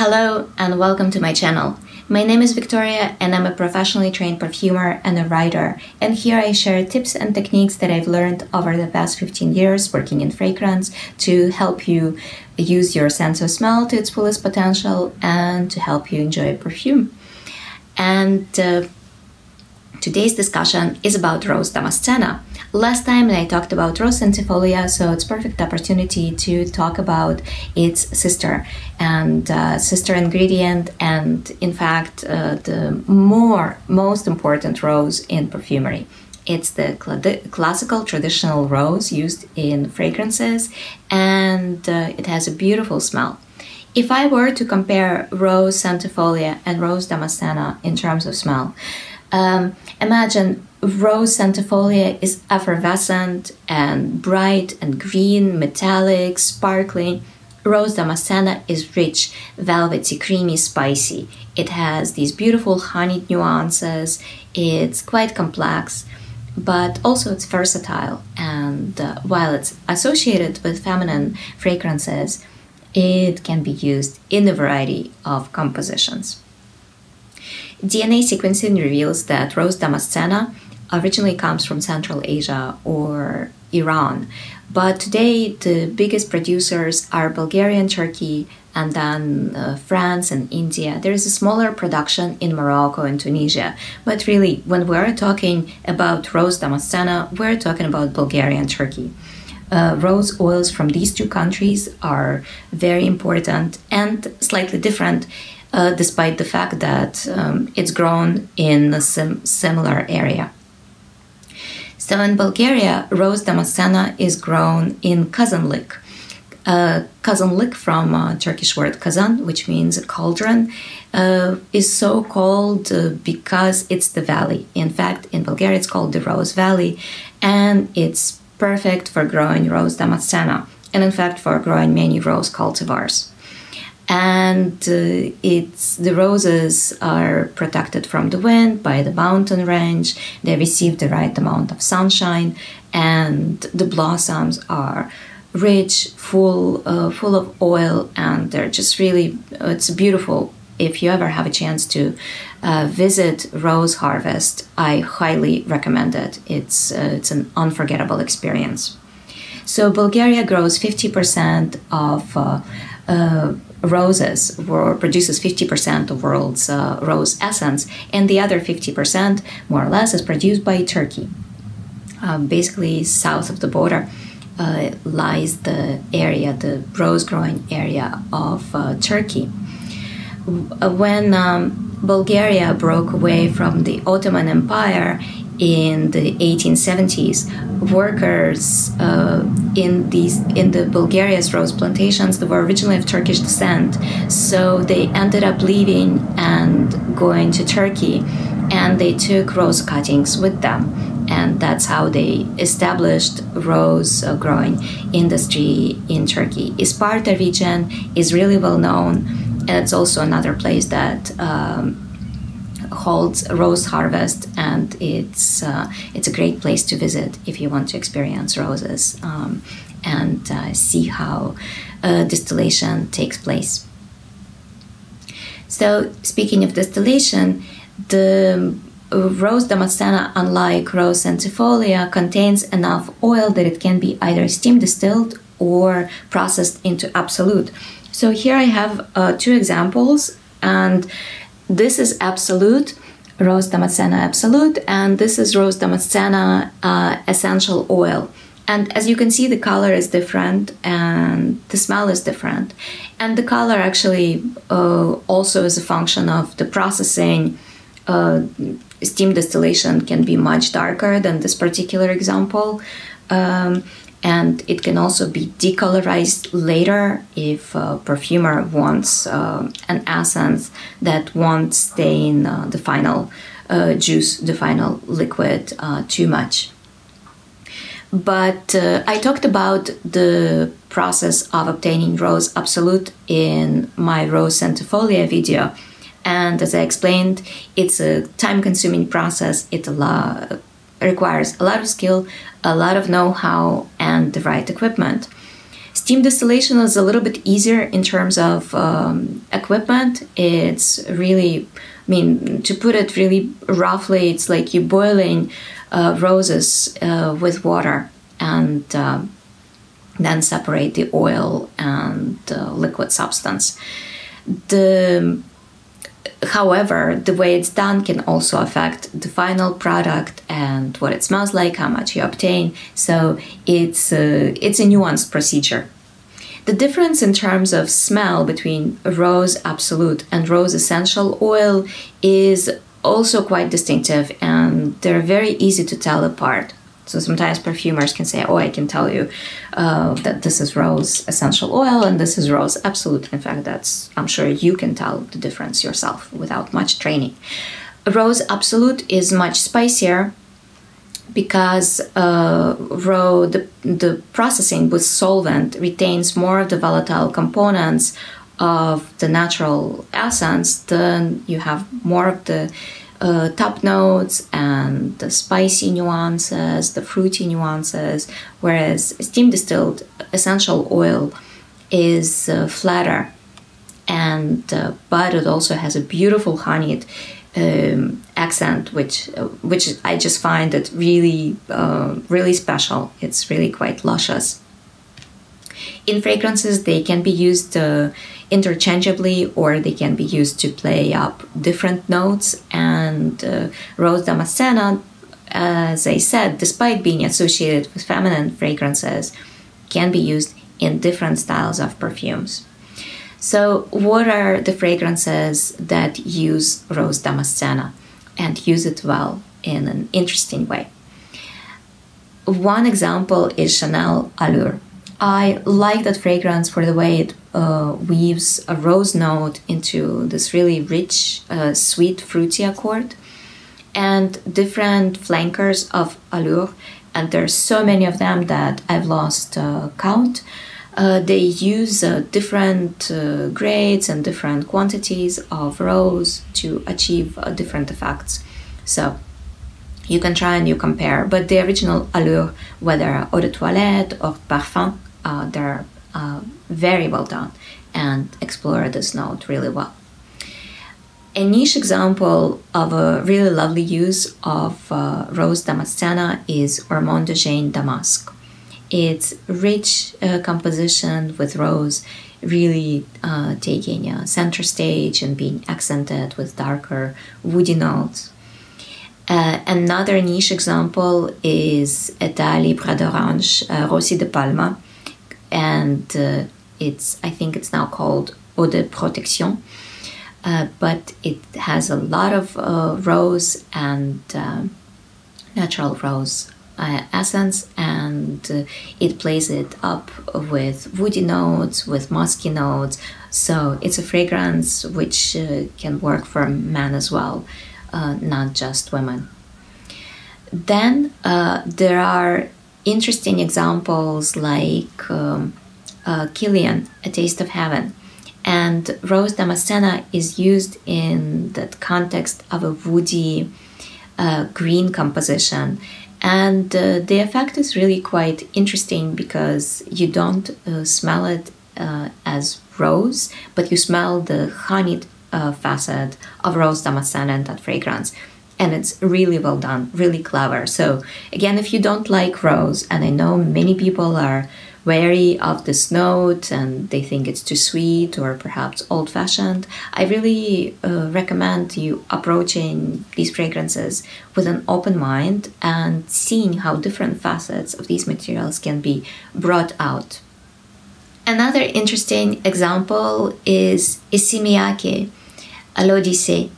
Hello and welcome to my channel. My name is Victoria and I'm a professionally trained perfumer and a writer, and here I share tips and techniques that I've learned over the past 15 years working in fragrance to help you use your sense of smell to its fullest potential and to help you enjoy perfume. And today's discussion is about Rose damascena. Last time I talked about Rose centifolia, so it's a perfect opportunity to talk about its sister and sister ingredient, and in fact the most important rose in perfumery. It's the classical traditional rose used in fragrances, and it has a beautiful smell. If I were to compare Rose centifolia and Rose damascena in terms of smell, imagine Rose centifolia is effervescent and bright and green, metallic, sparkling. Rose damascena is rich, velvety, creamy, spicy. It has these beautiful honeyed nuances. It's quite complex, but also it's versatile. And while it's associated with feminine fragrances, it can be used in a variety of compositions. DNA sequencing reveals that Rose damascena originally comes from Central Asia or Iran, but today the biggest producers are Bulgaria and Turkey, and then France and India. There is a smaller production in Morocco and Tunisia, but really when we're talking about Rose damascena, we're talking about Bulgaria and Turkey. Rose oils from these two countries are very important and slightly different, despite the fact that it's grown in a similar area. So in Bulgaria, Rose damascena is grown in kazanlık. Kazanlık from Turkish word kazan, which means a cauldron, is so called because it's the valley. In fact, in Bulgaria, it's called the Rose Valley, and it's perfect for growing Rose damascena, and in fact for growing many rose cultivars. And the roses are protected from the wind by the mountain range. They receive the right amount of sunshine, and the blossoms are rich, full of oil, and they're just really, it's beautiful. If you ever have a chance to visit Rose Harvest, I highly recommend it. It's an unforgettable experience. So Bulgaria grows 50% of roses, or produces 50% of world's rose essence, and the other 50%, more or less, is produced by Turkey. Basically, south of the border lies the area, the rose-growing area of Turkey. When Bulgaria broke away from the Ottoman Empire in the 1870s, workers in the Bulgaria's rose plantations that were originally of Turkish descent, so they ended up leaving and going to Turkey, and they took rose cuttings with them, and that's how they established rose growing industry in Turkey. Isparta region is really well known, and it's also another place that holds Rose Harvest, and it's a great place to visit if you want to experience roses and see how distillation takes place. So speaking of distillation, the Rose damascena, unlike Rose centifolia, contains enough oil that it can be either steam distilled or processed into absolute. So here I have two examples, and this is Absolute, Rose damascena Absolute, and this is Rose damascena Essential Oil. And as you can see, the color is different and the smell is different. And the color actually also is a function of the processing. Steam distillation can be much darker than this particular example. And it can also be decolorized later if a perfumer wants an essence that won't stain the final juice, the final liquid too much. But I talked about the process of obtaining Rose Absolute in my Rose centifolia video. And as I explained, it's a time-consuming process. It requires a lot of skill, a lot of know-how, and the right equipment. Steam distillation is a little bit easier in terms of equipment. It's really, I mean, to put it really roughly, it's like you boiling roses with water and then separate the oil and liquid substance. However, the way it's done can also affect the final product and what it smells like, how much you obtain. So it's a nuanced procedure. The difference in terms of smell between Rose Absolute and Rose Essential Oil is also quite distinctive, and they're very easy to tell apart. So sometimes perfumers can say, oh, I can tell you that this is Rose Essential Oil and this is Rose Absolute. In fact, I'm sure you can tell the difference yourself without much training. Rose Absolute is much spicier because the processing with solvent retains more of the volatile components of the natural essence. Then you have more of the top notes and the spicy nuances, the fruity nuances, whereas steam distilled essential oil is flatter, and but it also has a beautiful honeyed accent, which I just find it really really special. It's really quite luscious. In fragrances, they can be used interchangeably, or they can be used to play up different notes. And Rose Damascena, as I said, despite being associated with feminine fragrances, can be used in different styles of perfumes. So what are the fragrances that use Rose Damascena and use it well in an interesting way? One example is Chanel Allure. I like that fragrance for the way it weaves a rose note into this really rich, sweet, fruity accord, and different flankers of Allure, and there's so many of them that I've lost count. They use different grades and different quantities of rose to achieve different effects. So you can try and you compare, but the original Allure, whether eau de toilette or parfum, they're very well done and explore this note really well. A niche example of a really lovely use of Rose Damascena is Ormonde Jayne Damask. It's rich composition with rose really taking center stage and being accented with darker woody notes. Another niche example is État Libre d'Orange Rossi de Palma, and I think it's now called Eau de Protection, but it has a lot of rose and natural rose essence, and it plays it up with woody notes, with musky notes. So it's a fragrance which can work for men as well, not just women. Then there are interesting examples like Killian, A Taste of Heaven. And Rose Damascena is used in that context of a woody green composition. And the effect is really quite interesting because you don't smell it as rose, but you smell the honeyed facet of Rose Damascena in that fragrance. And it's really well done, really clever. So again, if you don't like rose, and I know many people are wary of this note and they think it's too sweet or perhaps old-fashioned, I really recommend you approaching these fragrances with an open mind and seeing how different facets of these materials can be brought out. Another interesting example is Issey Miyake L'Eau.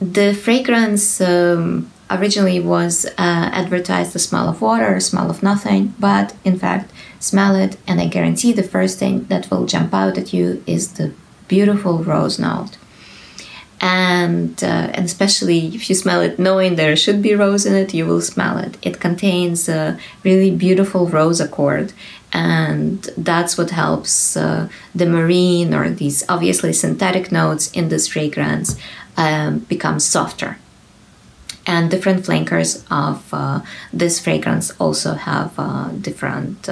The fragrance originally was advertised the smell of water, smell of nothing, but in fact, smell it and I guarantee the first thing that will jump out at you is the beautiful rose note. And especially if you smell it knowing there should be rose in it, you will smell it. It contains a really beautiful rose accord, and that's what helps the marine or these obviously synthetic notes in this fragrance become softer. And different flankers of this fragrance also have different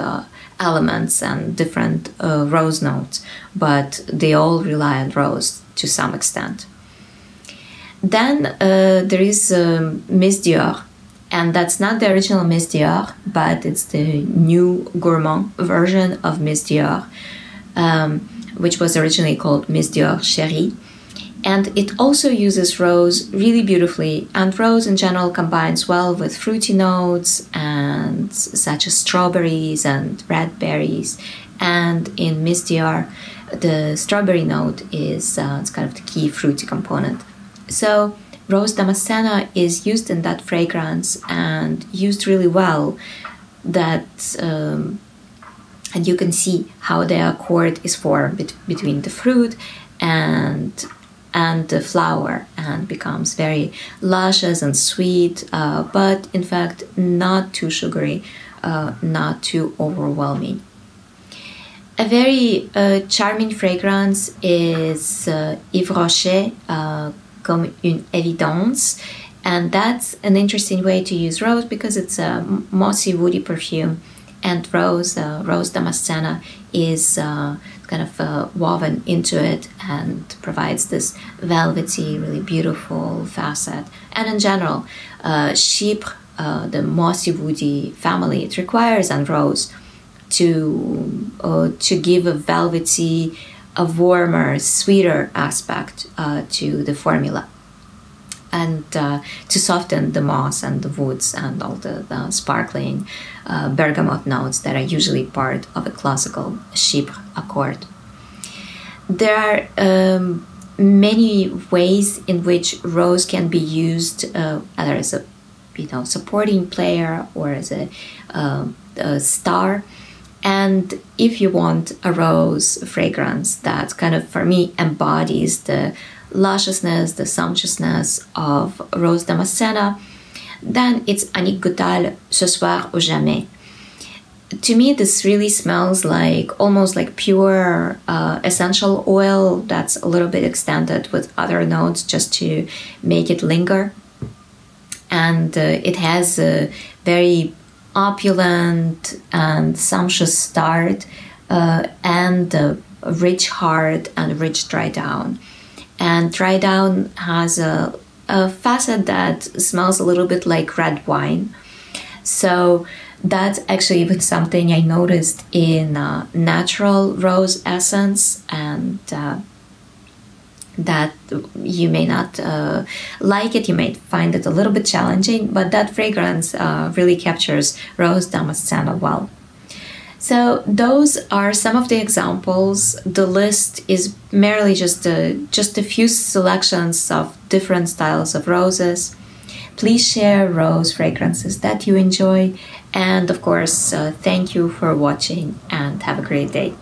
elements and different rose notes, but they all rely on rose to some extent. Then there is Miss Dior, and that's not the original Miss Dior, but it's the new gourmand version of Miss Dior, which was originally called Miss Dior Chérie. And it also uses rose really beautifully, and rose in general combines well with fruity notes and such as strawberries and red berries. And in Miss Dior, the strawberry note is it's kind of the key fruity component. So rose damascena is used in that fragrance and used really well. That and you can see how the accord is formed between the fruit and the flower, and becomes very luscious and sweet, but in fact not too sugary, not too overwhelming. A very charming fragrance is Yves Rocher, Comme une évidence, and that's an interesting way to use rose because it's a mossy woody perfume, and rose damascena is kind of woven into it and provides this velvety, really beautiful facet. And in general, Chypre, the mossy woody family, it requires on rose to give a velvety, a warmer, sweeter aspect to the formula, and to soften the moss and the woods and all the sparkling bergamot notes that are usually part of a classical Chypre accord. There are many ways in which rose can be used, either as a supporting player or as a star. And if you want a rose fragrance that kind of, for me, embodies the lusciousness, the sumptuousness of rose damascena, then it's Annick Goutal, Soir ou Jamais. To me, this really smells like almost like pure essential oil that's a little bit extended with other notes just to make it linger. And it has a very opulent and sumptuous start, and a rich heart and rich dry down. And dry down has a facet that smells a little bit like red wine. So that's actually even something I noticed in natural rose essence, and that you may not like it, you may find it a little bit challenging, but that fragrance really captures rose damascena well. So those are some of the examples. The list is merely just a few selections of different styles of roses. Please share rose fragrances that you enjoy, and of course, thank you for watching and have a great day.